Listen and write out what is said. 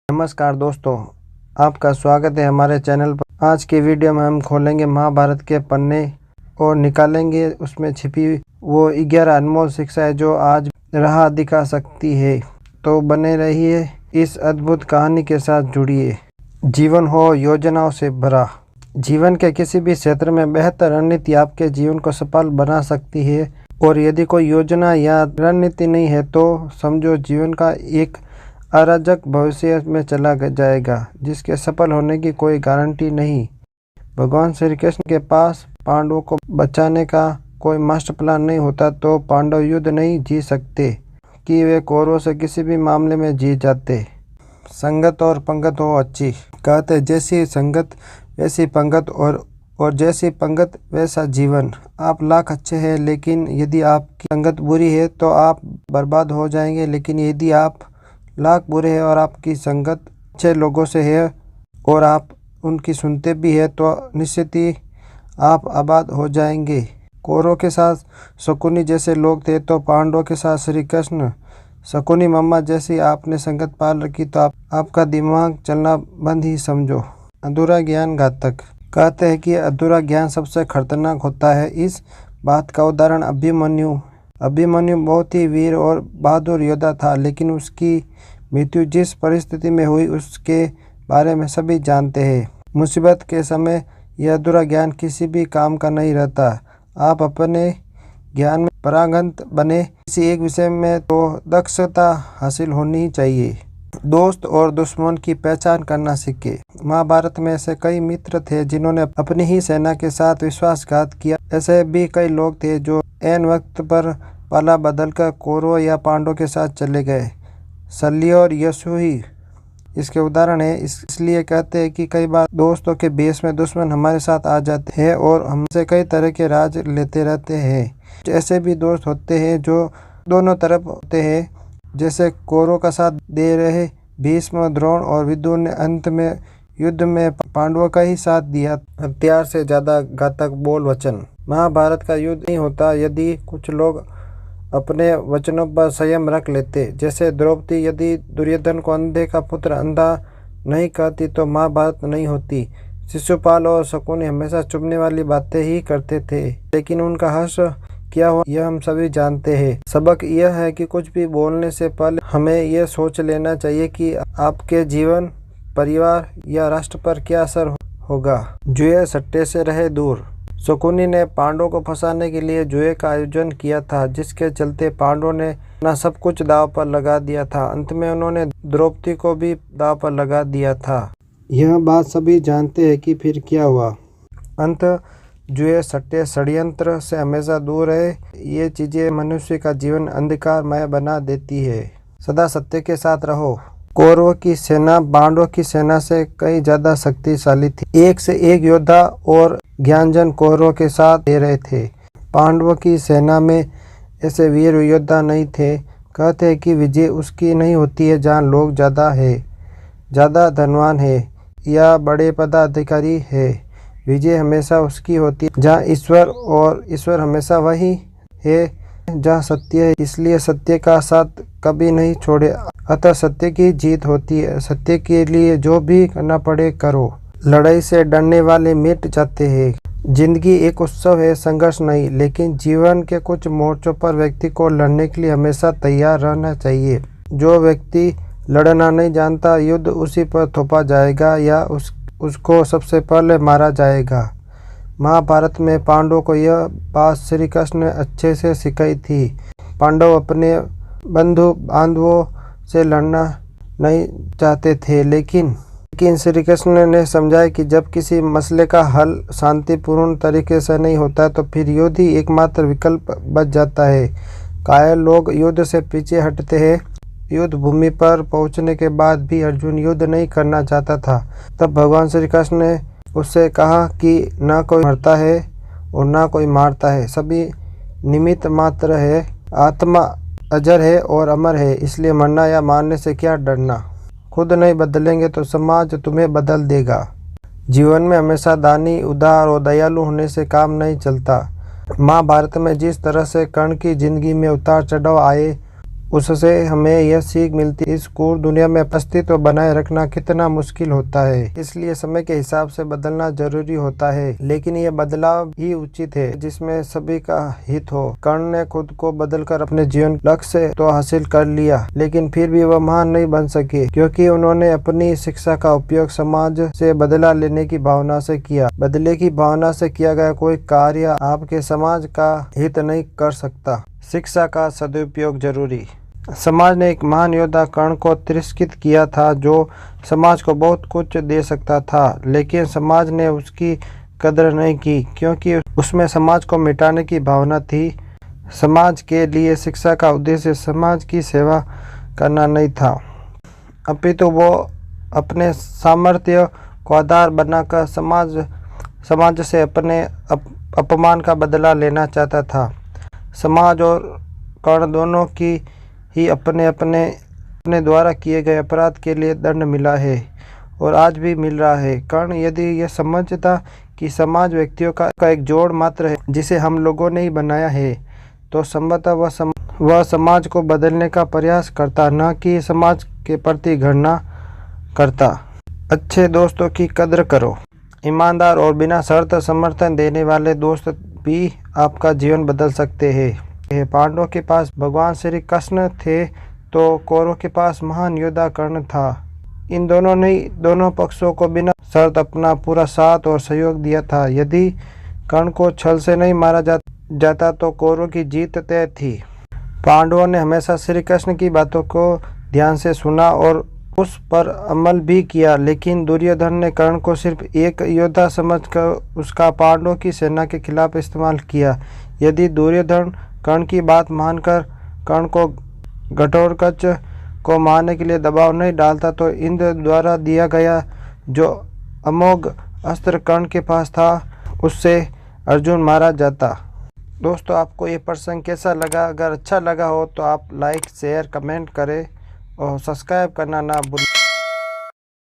नमस्कार दोस्तों, आपका स्वागत है हमारे चैनल पर। आज की वीडियो में हम खोलेंगे महाभारत के पन्ने और निकालेंगे उसमें छिपी वो 11 अनमोल शिक्षाएं जो आज राह दिखा सकती है। तो बने रहिए इस अद्भुत कहानी के साथ, जुड़िए। जीवन हो योजनाओं से भरा। जीवन के किसी भी क्षेत्र में बेहतर रणनीति आपके जीवन को सफल बना सकती है, और यदि कोई योजना या रणनीति नहीं है तो समझो जीवन का एक अराजक भविष्य में चला जाएगा, जिसके सफल होने की कोई गारंटी नहीं। भगवान श्री कृष्ण के पास पांडवों को बचाने का कोई मास्टर प्लान नहीं होता तो पांडव युद्ध नहीं जीत सकते कि वे कौरवों से किसी भी मामले में जीत जाते। संगत और पंगत हो अच्छी। कहते जैसी संगत वैसी पंगत, और जैसी पंगत वैसा जीवन। आप लाख अच्छे हैं, लेकिन यदि आपकी संगत बुरी है तो आप बर्बाद हो जाएंगे। लेकिन यदि आप लाख बुरे हैं और आपकी संगत अच्छे लोगों से है और आप उनकी सुनते भी है तो निश्चित ही आप आबाद हो जाएंगे। कौरवों के साथ शकुनी जैसे लोग थे तो पांडवों के साथ श्री कृष्ण। शकुनी मम्मा जैसी आपने संगत पाल रखी तो आपका दिमाग चलना बंद ही समझो। अधूरा ज्ञान घातक। कहते हैं कि अधूरा ज्ञान सबसे खतरनाक होता है। इस बात का उदाहरण अभिमन्यु बहुत ही वीर और बहादुर योद्धा था, लेकिन उसकी मृत्यु जिस परिस्थिति में हुई उसके बारे में सभी जानते हैं। मुसीबत के समय यह अधूरा ज्ञान किसी भी काम का नहीं रहता। आप अपने ज्ञान में पारंगत बने। किसी एक विषय में तो दक्षता हासिल होनी ही चाहिए। दोस्त और दुश्मन की पहचान करना सीखे। महाभारत में ऐसे कई मित्र थे जिन्होंने अपनी ही सेना के साथ विश्वासघात किया। ऐसे भी कई लोग थे जो ऐन वक्त पर पाला बदलकर कौरवों या पांडवों के साथ चले गए। शल्य और यशोही इसके उदाहरण है। इसलिए कहते हैं कि कई बार दोस्तों के बेस में दुश्मन हमारे साथ आ जाते हैं और हमसे कई तरह के राज लेते रहते हैं। ऐसे भी दोस्त होते हैं जो दोनों तरफ होते हैं, जैसे कौरवों का साथ दे रहे भीष्म, द्रोण और विदुर ने अंत में युद्ध में पांडवों का ही साथ दिया। हथियार से ज्यादा घातक बोल वचन। महाभारत का युद्ध नहीं होता यदि कुछ लोग अपने वचनों पर संयम रख लेते। जैसे द्रौपदी यदि दुर्योधन को अंधे का पुत्र अंधा नहीं कहती तो महाभारत नहीं होती। शिशुपाल और शकुनी हमेशा चुभने वाली बातें ही करते थे, लेकिन उनका हर्ष क्या हुआ यह हम सभी जानते हैं। सबक यह है कि कुछ भी बोलने से पहले हमें यह सोच लेना चाहिए कि आपके जीवन, परिवार या राष्ट्र पर क्या असर होगा। जुए सट्टे से रहे दूर। शकुनी ने पांडवों को फंसाने के लिए जुए का आयोजन किया था, जिसके चलते पांडवों ने अपना सब कुछ दांव पर लगा दिया था। अंत में उन्होंने द्रौपदी को भी दांव पर लगा दिया था। यह बात सभी जानते हैं कि फिर क्या हुआ। अंत जुए सट्टे षड्यंत्र से हमेशा दूर रहे। ये चीजें मनुष्य का जीवन अंधकारमय बना देती है। सदा सत्य के साथ रहो। कौरवों की सेना पांडवों की सेना से कई ज्यादा शक्तिशाली थी। एक से एक योद्धा और ज्ञानजन कौरवों के साथ दे रहे थे। पांडवों की सेना में ऐसे वीर योद्धा नहीं थे। कहते हैं कि विजय उसकी नहीं होती है जहाँ लोग ज्यादा धनवान है या बड़े पदाधिकारी है। विजय हमेशा उसकी होती है जहाँ ईश्वर हमेशा वही है जहाँ सत्य है। इसलिए सत्य का साथ कभी नहीं छोड़े। अतः सत्य की जीत होती है। सत्य के लिए जो भी करना पड़े करो। लड़ाई से डरने वाले मिट जाते हैं। जिंदगी एक उत्सव है, संघर्ष नहीं। लेकिन जीवन के कुछ मोर्चों पर व्यक्ति को लड़ने के लिए हमेशा तैयार रहना चाहिए। जो व्यक्ति लड़ना नहीं जानता, युद्ध उसी पर थोपा जाएगा या उसको सबसे पहले मारा जाएगा। महाभारत में पांडवों को यह बात श्री कृष्ण ने अच्छे से सिखाई थी। पांडव अपने बंधु बांधवों से लड़ना नहीं चाहते थे, लेकिन श्री कृष्ण ने समझाया कि जब किसी मसले का हल शांतिपूर्ण तरीके से नहीं होता तो फिर युद्ध ही एकमात्र विकल्प बच जाता है। कायर लोग युद्ध से पीछे हटते हैं। युद्ध भूमि पर पहुंचने के बाद भी अर्जुन युद्ध नहीं करना चाहता था। तब भगवान श्री कृष्ण ने उससे कहा कि ना कोई मरता है और ना कोई मारता है, सभी निमित्त मात्र है। आत्मा अजर है और अमर है, इसलिए मरना या मारने से क्या डरना। खुद नहीं बदलेंगे तो समाज तुम्हें बदल देगा। जीवन में हमेशा दानी, उदार और दयालु होने से काम नहीं चलता। महाभारत में जिस तरह से कर्ण की जिंदगी में उतार चढ़ाव आए उससे हमें यह सीख मिलती है इस क्रूर दुनिया में अस्तित्व बनाए रखना कितना मुश्किल होता है। इसलिए समय के हिसाब से बदलना जरूरी होता है, लेकिन यह बदलाव ही उचित है जिसमें सभी का हित हो। कर्ण ने खुद को बदलकर अपने जीवन लक्ष्य तो हासिल कर लिया, लेकिन फिर भी वह महान नहीं बन सके क्योंकि उन्होंने अपनी शिक्षा का उपयोग समाज से बदला लेने की भावना से किया। बदले की भावना से किया गया कोई कार्य आपके समाज का हित नहीं कर सकता। शिक्षा का सदुपयोग जरूरी। समाज ने एक महान योद्धा कर्ण को तिरस्कृत किया था जो समाज को बहुत कुछ दे सकता था, लेकिन समाज ने उसकी कदर नहीं की क्योंकि उसमें समाज को मिटाने की भावना थी। समाज के लिए शिक्षा का उद्देश्य समाज की सेवा करना नहीं था, अपितु वो अपने सामर्थ्य को आधार बनाकर समाज से अपने अपमान का बदला लेना चाहता था। समाज और कर्ण दोनों की ही अपने द्वारा किए गए अपराध के लिए दंड मिला है और आज भी मिल रहा है। कर्ण यदि यह समझता कि समाज व्यक्तियों का एक जोड़ मात्र है जिसे हम लोगों ने ही बनाया है, तो संभवतः वह समाज को बदलने का प्रयास करता, न कि समाज के प्रति घृणा करता। अच्छे दोस्तों की कदर करो। ईमानदार और बिना शर्त समर्थन देने वाले दोस्त भी आपका जीवन बदल सकते हैं। पांडवों के पास भगवान श्री कृष्ण थे तो कौरवों के पास महान योद्धा कर्ण था। इन दोनों ने दोनों पक्षों को बिना शर्त अपना पूरा साथ और सहयोग दिया था। यदि कर्ण को छल से नहीं मारा जाता तो कौरवों की जीत तय थी। पांडवों ने हमेशा श्री कृष्ण की बातों को ध्यान से सुना और उस पर अमल भी किया, लेकिन दुर्योधन ने कर्ण को सिर्फ एक योद्धा समझकर उसका पांडवों की सेना के खिलाफ इस्तेमाल किया। यदि दुर्योधन कर्ण की बात मानकर कर्ण को घटोत्कच को मारने के लिए दबाव नहीं डालता तो इंद्र द्वारा दिया गया जो अमोघ अस्त्र कर्ण के पास था उससे अर्जुन मारा जाता। दोस्तों, आपको ये प्रसंग कैसा लगा? अगर अच्छा लगा हो तो आप लाइक, शेयर, कमेंट करें और सब्सक्राइब करना ना भूलें।